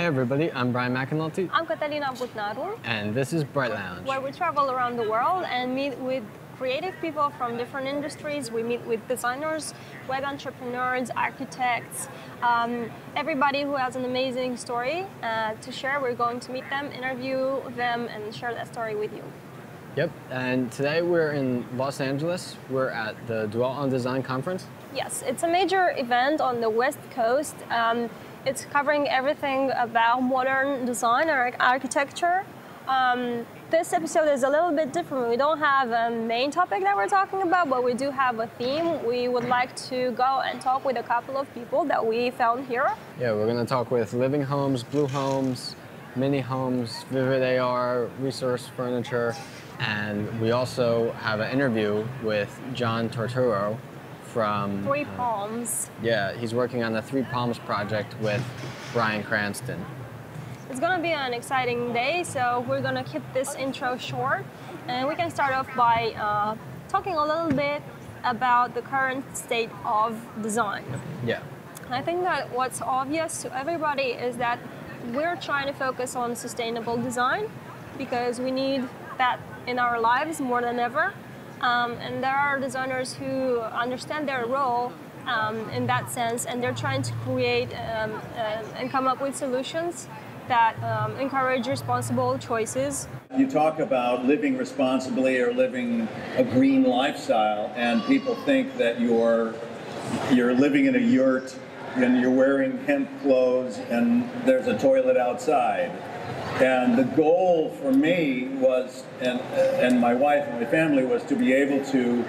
Hi everybody, I'm Brian McAnulty. I'm Catalina Butnaru. And this is Bright Lounge, where we travel around the world and meet with creative people from different industries. We meet with designers, web entrepreneurs, architects, everybody who has an amazing story to share. We're going to meet them, interview them, and share that story with you. Yep, and today we're in Los Angeles. We're at the Dwell on Design conference. Yes, it's a major event on the West Coast. It's covering everything about modern design or architecture. This episode is a little bit different. We don't have a main topic that we're talking about, but we do have a theme. We would like to go and talk with a couple of people that we found here. Yeah, we're going to talk with Living Homes, Blue Homes, Mini Homes, Vivid AR, Resource Furniture, and we also have an interview with John Torturo from Three Palms. Yeah, he's working on the Three Palms project with Bryan Cranston. It's going to be an exciting day, so we're going to keep this intro short. And we can start off by talking a little bit about the current state of design. Yeah. I think that what's obvious to everybody is that we're trying to focus on sustainable design because we need that in our lives more than ever. And there are designers who understand their role in that sense, and they're trying to create and come up with solutions that encourage responsible choices. You talk about living responsibly or living a green lifestyle, and people think that you're living in a yurt and you're wearing hemp clothes and there's a toilet outside. And the goal for me was, and my wife and my family, was to be able to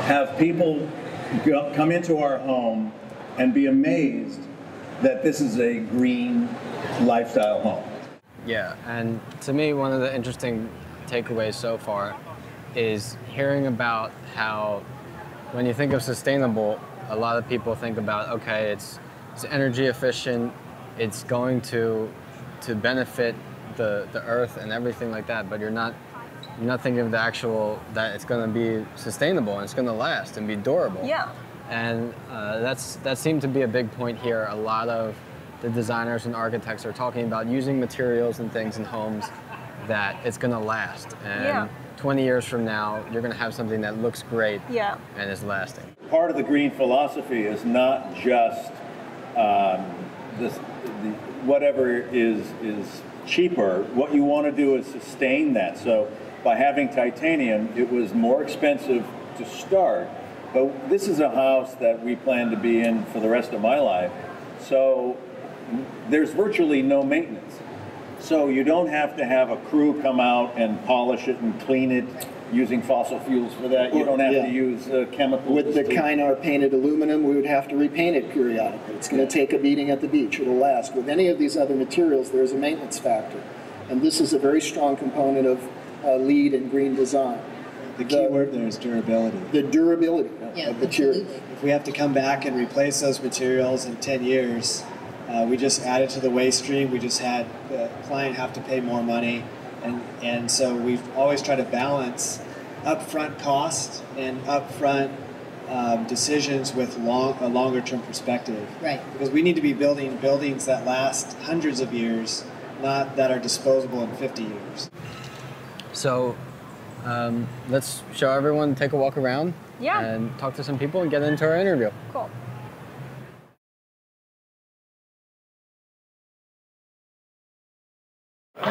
have people come into our home and be amazed that this is a green lifestyle home. Yeah, and to me, one of the interesting takeaways so far is hearing about how when you think of sustainable, a lot of people think about, okay, it's energy efficient, it's going to benefit the earth and everything like that, but you're not thinking of the actual, that it's going to be sustainable and it's going to last and be durable. Yeah. And that seemed to be a big point here. A lot of the designers and architects are talking about using materials and things in homes that it's going to last. And 20 years from now, you're going to have something that looks great and is lasting. Part of the green philosophy is not just whatever is cheaper. What you want to do is sustain that. So by having titanium, it was more expensive to start, but this is a house that we plan to be in for the rest of my life. So there's virtually no maintenance. So you don't have to have a crew come out and polish it and clean it using fossil fuels for that. You don't have to use chemicals. With the Kynar painted aluminum, we would have to repaint it periodically. It's going to take a beating at the beach. It'll last. With any of these other materials, there's a maintenance factor. And this is a very strong component of LEED and green design. The key word there is durability. The durability of materials. If we have to come back and replace those materials in 10 years, we just added to the waste stream. We just had the client have to pay more money. And so we've always tried to balance upfront cost and upfront decisions with a longer term perspective. Right. Because we need to be building buildings that last hundreds of years, not that are disposable in 50 years. So let's show everyone, take a walk around and talk to some people and get into our interview. Cool.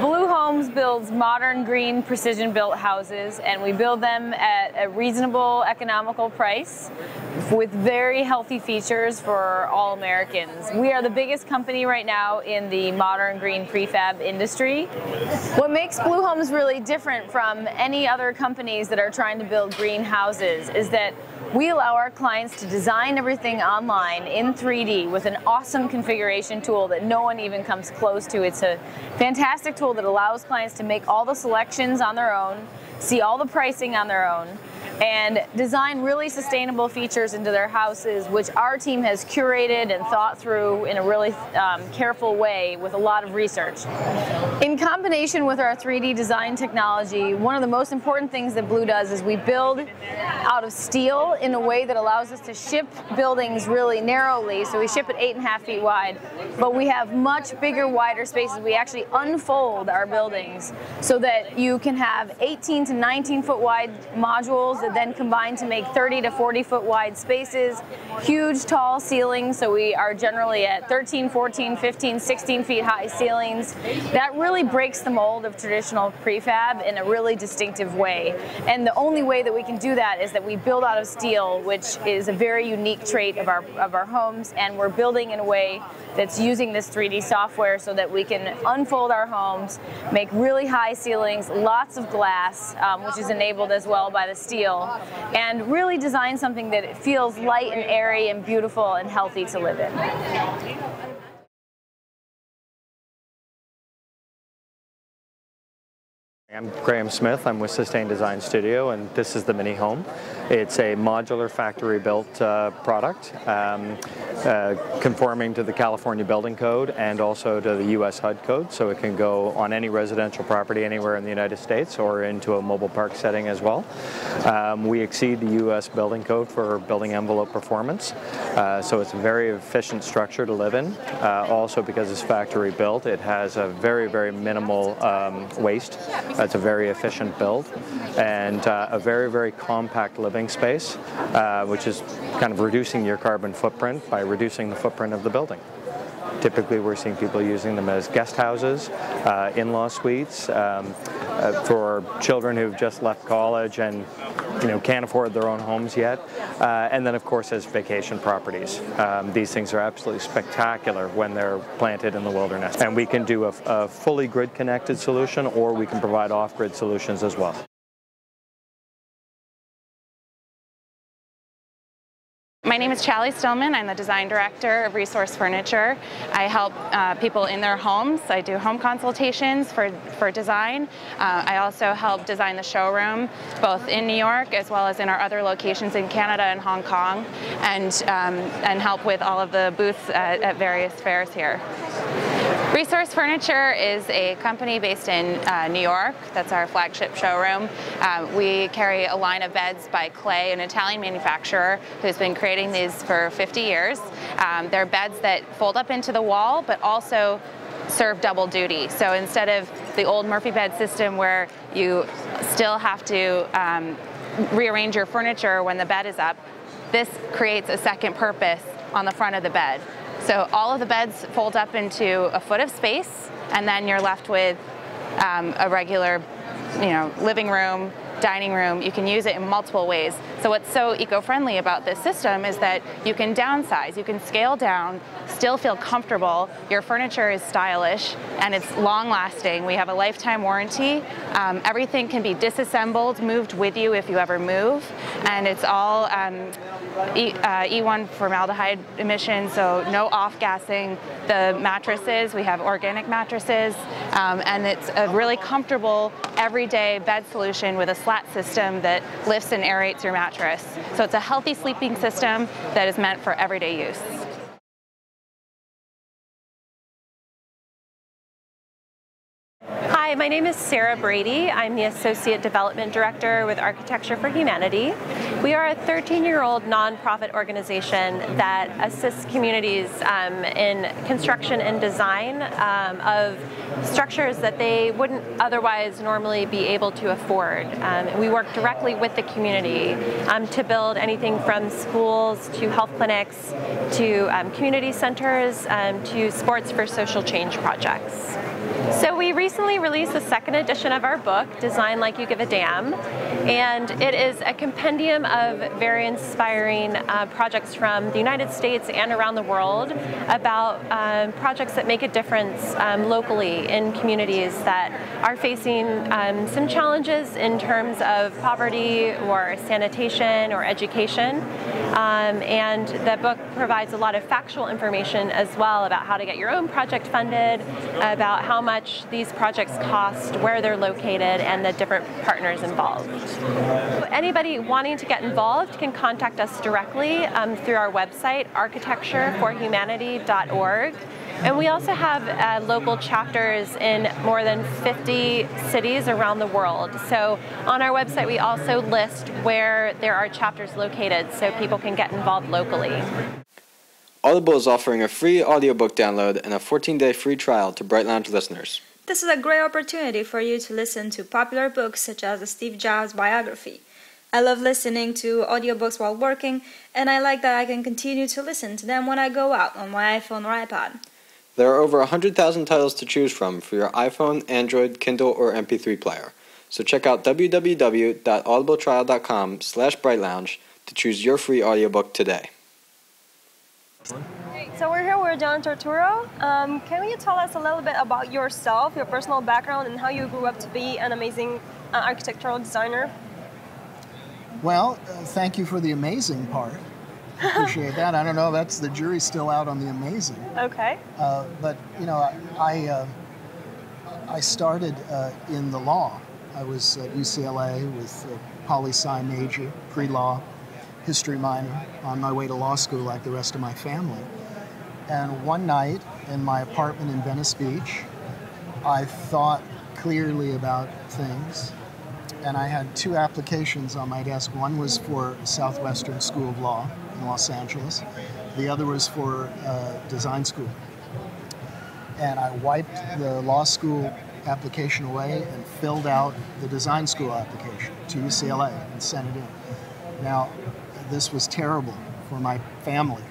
Blue Homes builds modern, green, precision-built houses, and we build them at a reasonable, economical price with very healthy features for all Americans. We are the biggest company right now in the modern green prefab industry. What makes Blue Homes really different from any other companies that are trying to build green houses is that we allow our clients to design everything online in 3D with an awesome configuration tool that no one even comes close to. It's a fantastic tool that allows clients to make all the selections on their own, see all the pricing on their own, and design really sustainable features into their houses, which our team has curated and thought through in a really careful way with a lot of research. In combination with our 3D design technology, one of the most important things that Blue does is we build out of steel in a way that allows us to ship buildings really narrowly. So we ship it 8.5 feet wide, but we have much bigger, wider spaces. We actually unfold our buildings so that you can have 18 to 19 foot wide modules that then combine to make 30 to 40 foot wide spaces, huge tall ceilings. So we are generally at 13, 14, 15, 16 feet high ceilings. That really breaks the mold of traditional prefab in a really distinctive way. And the only way that we can do that is that we build out of steel, which is a very unique trait of our homes, and we're building in a way that's using this 3D software so that we can unfold our homes, make really high ceilings, lots of glass, which is enabled as well by the steel, and really design something that feels light and airy and beautiful and healthy to live in. I'm Graham Smith. I'm with Sustain Design Studio, and this is the Mini Home. It's a modular factory-built product, conforming to the California Building Code and also to the U.S. HUD code, so it can go on any residential property anywhere in the United States or into a mobile park setting as well. We exceed the U.S. Building Code for building envelope performance, so it's a very efficient structure to live in. Also, because it's factory-built, it has a very, very minimal waste. It's a very efficient build, and a very, very compact living space, which is kind of reducing your carbon footprint by reducing the footprint of the building. Typically, we're seeing people using them as guest houses, in-law suites, for children who've just left college and can't afford their own homes yet, and then of course as vacation properties. These things are absolutely spectacular when they're planted in the wilderness, and we can do a fully grid connected solution, or we can provide off-grid solutions as well. My name is Chally Stillman. I'm the design director of Resource Furniture. I help people in their homes. I do home consultations for design. I also help design the showroom, both in New York as well as in our other locations in Canada and Hong Kong, and help with all of the booths at various fairs here. Resource Furniture is a company based in New York. That's our flagship showroom. We carry a line of beds by Clay, an Italian manufacturer who's been creating these for 50 years. They're beds that fold up into the wall, but also serve double duty. So instead of the old Murphy bed system where you still have to rearrange your furniture when the bed is up, this creates a second purpose on the front of the bed. So all of the beds fold up into a foot of space, and then you're left with a regular, living room, dining room. You can use it in multiple ways. So what's so eco-friendly about this system is that you can downsize, you can scale down, still feel comfortable. Your furniture is stylish and it's long-lasting. We have a lifetime warranty. Everything can be disassembled, moved with you if you ever move, and it's all E1 formaldehyde emissions, so no off-gassing. The mattresses, we have organic mattresses, and it's a really comfortable everyday bed solution with a slat system that lifts and aerates your mattress. So it's a healthy sleeping system that is meant for everyday use. Hi, my name is Sarah Brady. I'm the Associate Development Director with Architecture for Humanity. We are a 13-year-old nonprofit organization that assists communities in construction and design of structures that they wouldn't otherwise normally be able to afford. We work directly with the community to build anything from schools to health clinics to community centers to sports for social change projects. So we recently released the second edition of our book, Design Like You Give a Damn, and it is a compendium of very inspiring projects from the United States and around the world about projects that make a difference locally in communities that are facing some challenges in terms of poverty or sanitation or education. And the book provides a lot of factual information as well about how to get your own project funded, about how much much these projects cost, where they're located, and the different partners involved. Anybody wanting to get involved can contact us directly through our website, architectureforhumanity.org. And we also have local chapters in more than 50 cities around the world. So on our website, we also list where there are chapters located so people can get involved locally. Audible is offering a free audiobook download and a 14-day free trial to Bright Lounge listeners. This is a great opportunity for you to listen to popular books such as the Steve Jobs biography. I love listening to audiobooks while working, and I like that I can continue to listen to them when I go out on my iPhone or iPad. There are over 100,000 titles to choose from for your iPhone, Android, Kindle, or MP3 player. So check out www.audibletrial.com/brightlounge to choose your free audiobook today. So we're here with John Turturro. Can you tell us a little bit about yourself, your personal background, and how you grew up to be an amazing architectural designer? Well, thank you for the amazing part. I appreciate that. I don't know, that's the jury's still out on the amazing. Okay. But you know, I started in the law. I was at UCLA with a poli-sci major, pre-law, history minor, on my way to law school like the rest of my family. And one night in my apartment in Venice Beach, I thought clearly about things. And I had two applications on my desk. One was for Southwestern School of Law in Los Angeles. The other was for design school. And I wiped the law school application away and filled out the design school application to UCLA and sent it in. Now, this was terrible for my family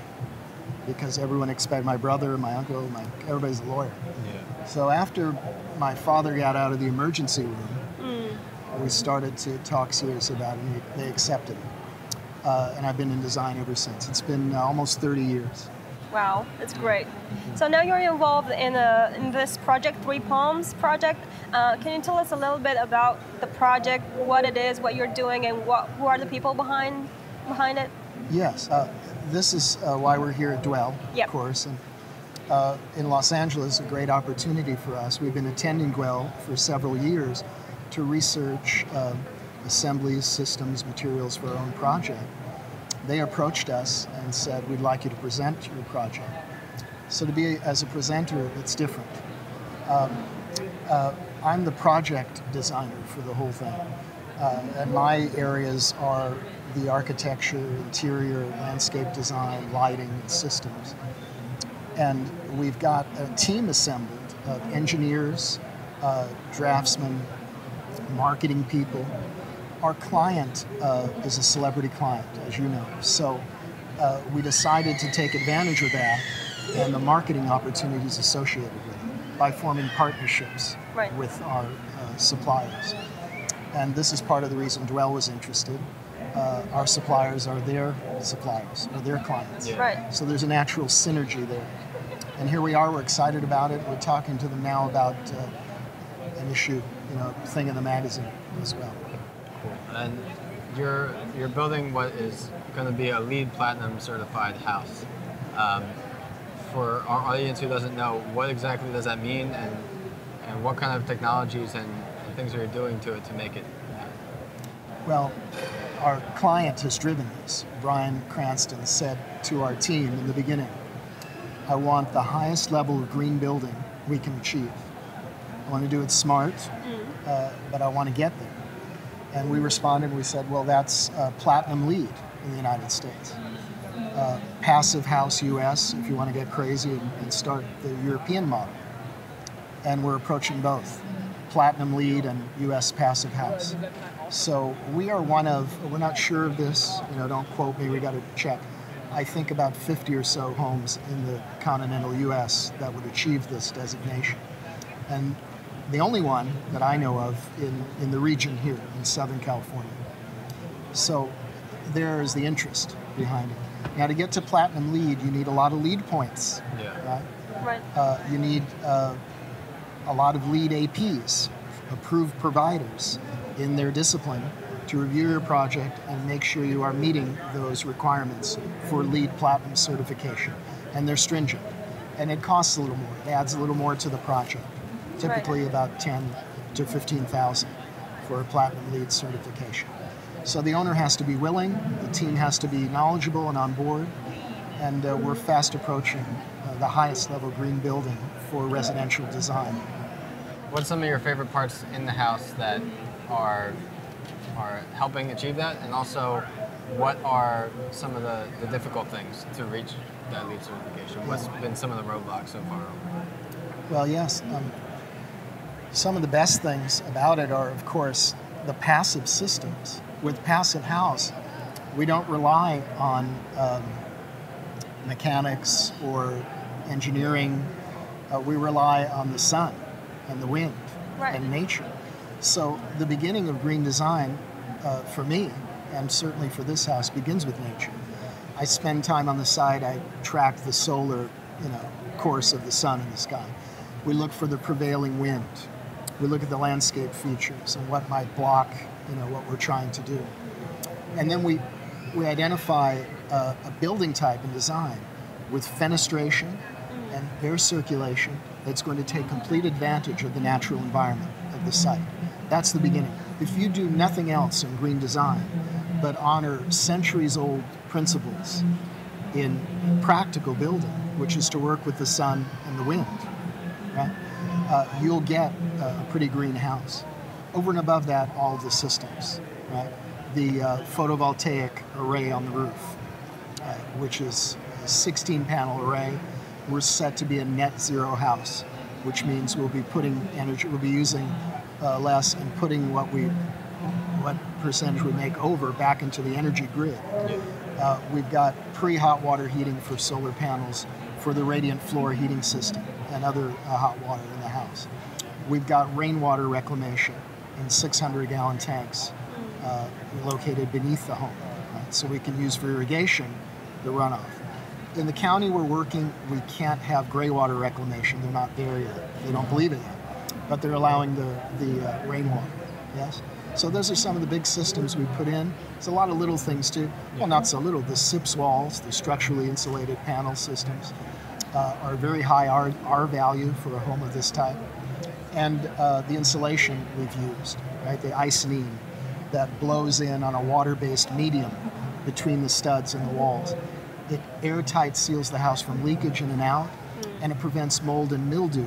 because everyone expected, my brother, my uncle, everybody's a lawyer. Yeah. So after my father got out of the emergency room, we started to talk serious about it, and they accepted it. And I've been in design ever since. It's been almost 30 years. Wow, that's great. So now you're involved in this project, Three Palms project. Can you tell us a little bit about the project, what it is, what you're doing, and who are the people behind it? Yes, this is why we're here at Dwell, of course. And in Los Angeles, a great opportunity for us. We've been attending Dwell for several years to research assemblies, systems, materials for our own project. They approached us and said, we'd like you to present your project. So to be as a presenter, it's different. I'm the project designer for the whole thing. And my areas are the architecture, interior, landscape design, lighting, and systems. And we've got a team assembled of engineers, draftsmen, marketing people. Our client is a celebrity client, as you know. So we decided to take advantage of that and the marketing opportunities associated with it by forming partnerships with our suppliers. And this is part of the reason Dwell was interested. Our suppliers are their suppliers, or their clients. Yeah. Right. So there's a natural synergy there. And here we are, we're excited about it. We're talking to them now about an issue, thing in the magazine as well. Cool. And you're building what is going to be a LEED Platinum certified house. For our audience who doesn't know, what exactly does that mean, and what kind of technologies and things are you doing to it to make it? Well, our client has driven this. Brian Cranston said to our team in the beginning, I want the highest level of green building we can achieve. I want to do it smart, but I want to get there. And we responded, we said, well, that's Platinum LEED in the United States. Passive House US, if you want to get crazy and start the European model. And we're approaching both, Platinum LEED and US Passive House. So we are one of, we're not sure of this, don't quote me, we got to check. I think about 50 or so homes in the continental US that would achieve this designation. And the only one that I know of in the region here in Southern California. So there is the interest behind it. Now to get to Platinum LEED, you need a lot of LEED points. Yeah. Right. You need a lot of LEED APs, approved providers in their discipline to review your project and make sure you are meeting those requirements for LEED Platinum certification. And they're stringent. And it costs a little more. It adds a little more to the project. typically about 10 to 15,000 for a Platinum LEED certification. So the owner has to be willing, the team has to be knowledgeable and on board, and we're fast approaching the highest level green building for residential design. What's some of your favorite parts in the house that are helping achieve that? And also, what are some of the difficult things to reach that LEED certification? What's been some of the roadblocks so far? Well, yes. Some of the best things about it are, of course, the passive systems. With Passive House, we don't rely on mechanics or engineering. We rely on the sun and the wind and nature. So the beginning of green design for me, and certainly for this house, begins with nature. I spend time on the site. I track the solar, course of the sun in the sky. We look for the prevailing wind. We look at the landscape features and what might block, what we're trying to do. And then we identify a building type and design with fenestration and air circulation that's going to take complete advantage of the natural environment of the site. That's the beginning. If you do nothing else in green design but honor centuries-old principles in practical building, which is to work with the sun and the wind, right? You'll get a pretty green house. Over and above that, all the systems, right? The photovoltaic array on the roof, which is a 16-panel array. We're set to be a net zero house, which means we'll be putting energy, we'll be using less and putting what percentage we make over back into the energy grid. We've got pre-hot water heating for solar panels for the radiant floor heating system and other hot water in the house. We've got rainwater reclamation in 600-gallon tanks located beneath the home, right? So we can use for irrigation the runoff. In the county we're working, we can't have gray water reclamation. They're not there yet. They don't believe it yet. But they're allowing the rainwater, yes? So those are some of the big systems we put in. There's a lot of little things too. Well, not so little. The SIPS walls, the structurally insulated panel systems, are very high R value for a home of this type. And the insulation we've used, right? The Icynene that blows in on a water-based medium between the studs and the walls. It airtight seals the house from leakage in and out, and it prevents mold and mildew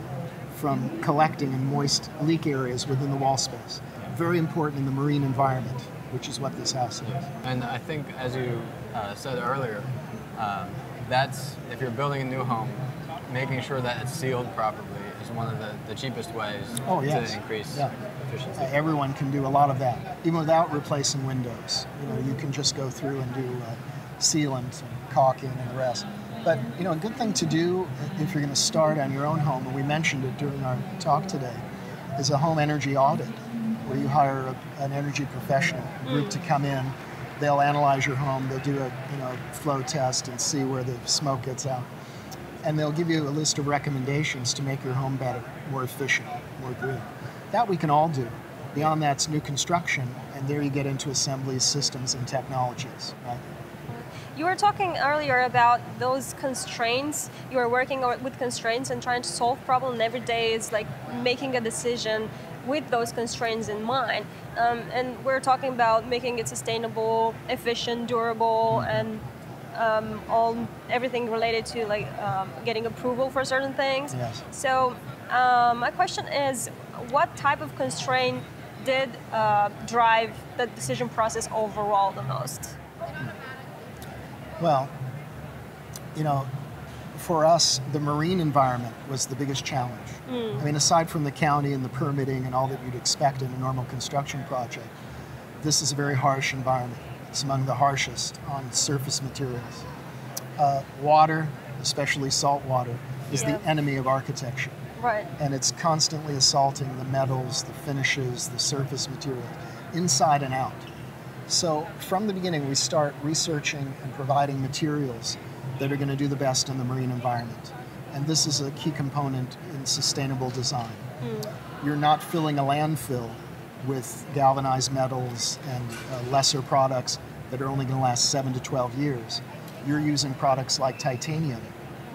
from collecting in moist leak areas within the wall space. Very important in the marine environment, which is what this house is. And I think, as you said earlier, that's, if you're building a new home, making sure that it's sealed properly is one of the cheapest ways to increase efficiency. Everyone can do a lot of that, even without replacing windows. You can just go through and do sealant and caulking and the rest. But a good thing to do if you're going to start on your own home, and we mentioned it during our talk today, is a home energy audit, where you hire an energy professional group to come in. They'll analyze your home. They'll do a flow test and see where the smoke gets out. And they'll give you a list of recommendations to make your home better, more efficient, more green. That we can all do. Beyond that's new construction, and there you get into assemblies, systems, and technologies, right? You were talking earlier about those constraints. You are working with constraints and trying to solve problems every day. Is like making a decision with those constraints in mind. And we're talking about making it sustainable, efficient, durable, and everything related to getting approval for certain things. Yes. So my question is, what type of constraint did drive the decision process overall the most? Well, for us, the marine environment was the biggest challenge. I mean, aside from the county and the permitting and all that you'd expect in a normal construction project, this is a very harsh environment. It's among the harshest on surface materials. Water, especially salt water, is the enemy of architecture. Right. And it's constantly assaulting the metals, the finishes, the surface materials, inside and out. So from the beginning, we start researching and providing materials that are going to do the best in the marine environment. And this is a key component in sustainable design. You're not filling a landfill with galvanized metals and lesser products that are only going to last 7 to 12 years. You're using products like titanium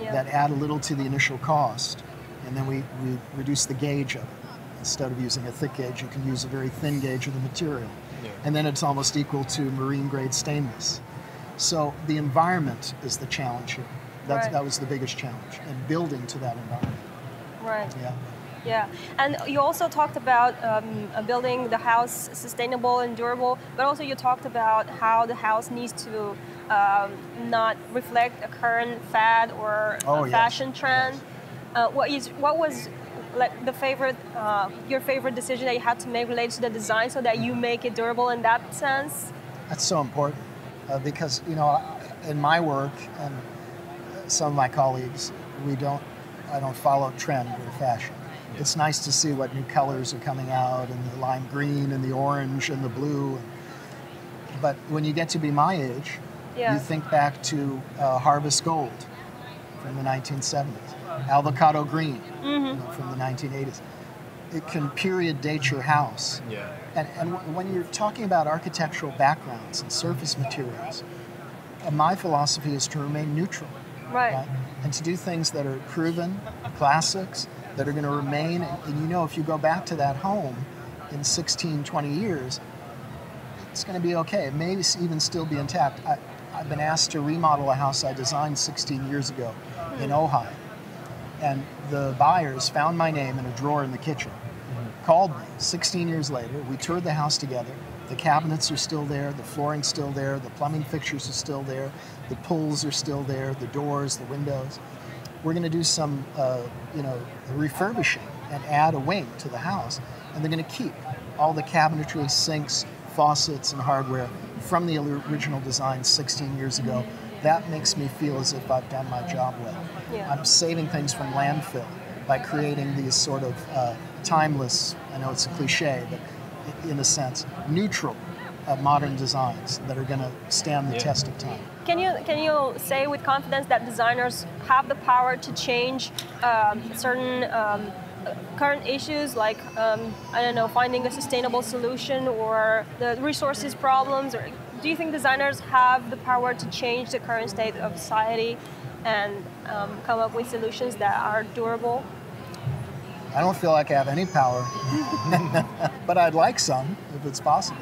that add a little to the initial cost And then we reduce the gauge of it. Instead of using a thick gauge, you can use a very thin gauge of the material. Yeah. And then it's almost equal to marine grade stainless. So the environment is the challenge here. That was the biggest challenge, and building to that environment. Right. Yeah. Yeah, and you also talked about building the house sustainable and durable, but also you talked about how the house needs to not reflect a current fad or a fashion trend. Yes. What was like your favorite decision that you had to make related to the design so that you make it durable in that sense? That's so important because in my work and some of my colleagues, I don't follow trend or fashion. It's nice to see what new colors are coming out, and the lime green and the orange and the blue. But when you get to be my age, you think back to Harvest Gold from the 1970s, avocado green from the 1980s. It can period date your house. Yeah. And when you're talking about architectural backgrounds and surface materials, my philosophy is to remain neutral. Right. And to do things that are proven, classics, that are going to remain. And if you go back to that home in 16, 20 years, it's going to be okay. It may even still be intact. I've been asked to remodel a house I designed 16 years ago in Ojai. And the buyers found my name in a drawer in the kitchen, called me 16 years later. We toured the house together. The cabinets are still there, the flooring's still there, the plumbing fixtures are still there, the pulls are still there, the doors, the windows. We're going to do some, refurbishing and add a wing to the house, and they're going to keep all the cabinetry, sinks, faucets, and hardware from the original design 16 years ago. That makes me feel as if I've done my job well. Yeah. I'm saving things from landfill by creating these sort of timeless, I know it's a cliche, but in a sense, neutral modern designs that are going to stand the test of time. Can you say with confidence that designers have the power to change certain current issues, like finding a sustainable solution or the resources problems? Or do you think designers have the power to change the current state of society and come up with solutions that are durable? I don't feel like I have any power, but I'd like some if it's possible.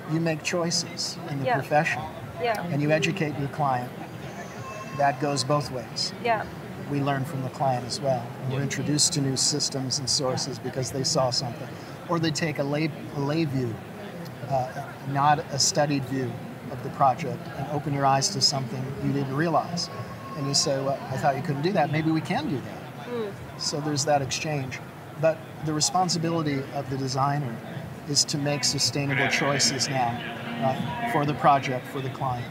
You make choices in the profession, and you educate your client. That goes both ways. Yeah. We learn from the client as well. We're introduced to new systems and sources because they saw something, or they take a lay view, not a studied view of the project, and open your eyes to something you didn't realize. And you say, well, I thought you couldn't do that. Maybe we can do that. So there's that exchange. But the responsibility of the designer is to make sustainable choices now, right, for the project, for the client.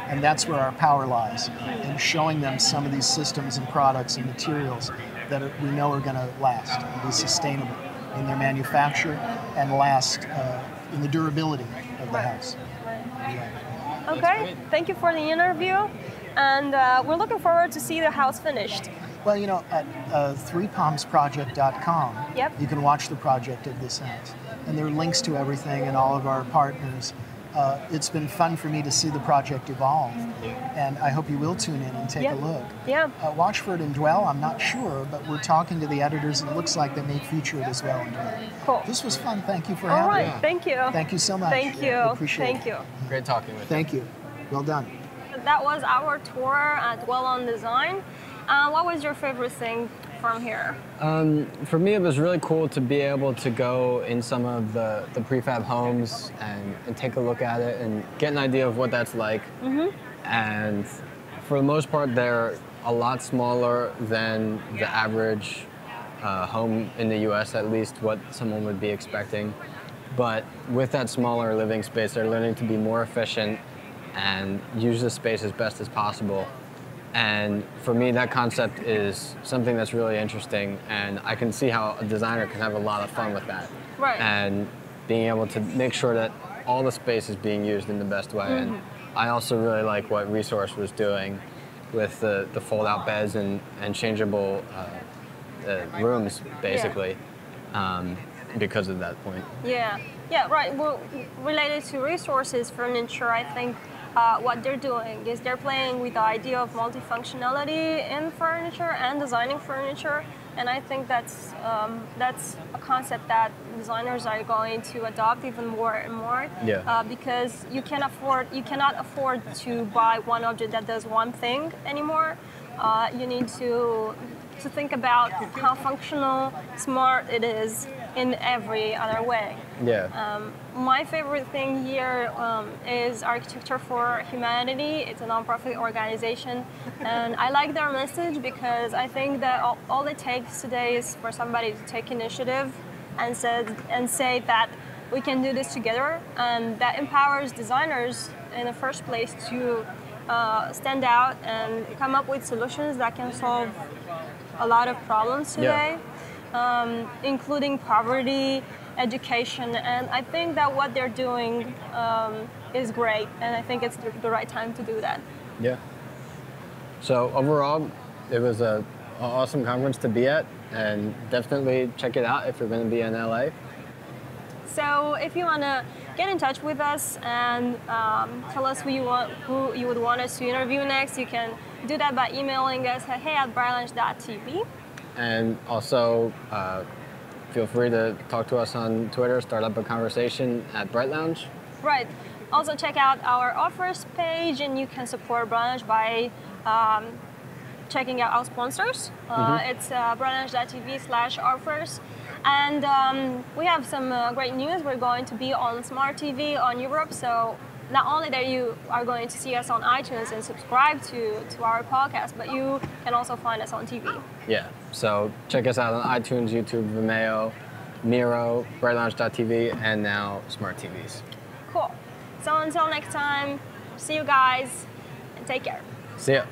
And that's where our power lies, in showing them some of these systems and products and materials that we know are going to last and be sustainable in their manufacture and last in the durability of the house. Yeah. Okay, thank you for the interview. And we're looking forward to see the house finished. Well, at threepalmsproject.com, you can watch the project of this house. And there are links to everything and all of our partners. It's been fun for me to see the project evolve. And I hope you will tune in and take a look. Yeah. Watch for it in Dwell, I'm not sure, but we're talking to the editors and it looks like they may feature it as well in Dwell. Cool. This was fun. Thank you for having me. All right, thank you. Thank you so much. Thank you. Appreciate it. Thank you. Great talking with you. Thank you. Well done. That was our tour at Dwell on Design. What was your favorite thing from here? For me, it was really cool to be able to go in some of the prefab homes and take a look at it and get an idea of what that's like. And for the most part, they're a lot smaller than the average home in the US, at least what someone would be expecting. But with that smaller living space, they're learning to be more efficient and use the space as best as possible. And for me, that concept is something that's really interesting, and I can see how a designer can have a lot of fun with that. Right. And being able to make sure that all the space is being used in the best way. And I also really like what Resource was doing with the fold-out beds and changeable rooms, basically, because of that point. Yeah, right. Well, related to Resources furniture, I think what they're doing is they're playing with the idea of multifunctionality in furniture and designing furniture. And I think that's a concept that designers are going to adopt even more and more. Yeah. Because you cannot afford to buy one object that does one thing anymore. You need to think about how functional, smart it is in every other way. Yeah. My favorite thing here is Architecture for Humanity. It's a nonprofit organization, and I like their message because I think that all it takes today is for somebody to take initiative and say that we can do this together, and that empowers designers in the first place to stand out and come up with solutions that can solve a lot of problems today, including poverty, education, and I think that what they're doing is great, and I think it's the right time to do that. Yeah. So overall, it was an awesome conference to be at, and definitely check it out if you're going to be in LA. So if you want to get in touch with us and tell us who you would want us to interview next, you can do that by emailing us at hey@brightlounge.tv. And also, feel free to talk to us on Twitter, start up a conversation at Bright Lounge. Right. Also check out our offers page, and you can support Bright Lounge by checking out our sponsors. It's brightlounge.tv/offers. And we have some great news. We're going to be on Smart TV on Europe, so not only that you are going to see us on iTunes and subscribe to our podcast, but you can also find us on TV. Yeah, so check us out on iTunes, YouTube, Vimeo, Miro, brightlounge.tv, and now Smart TVs. Cool. So until next time, see you guys, and take care. See ya.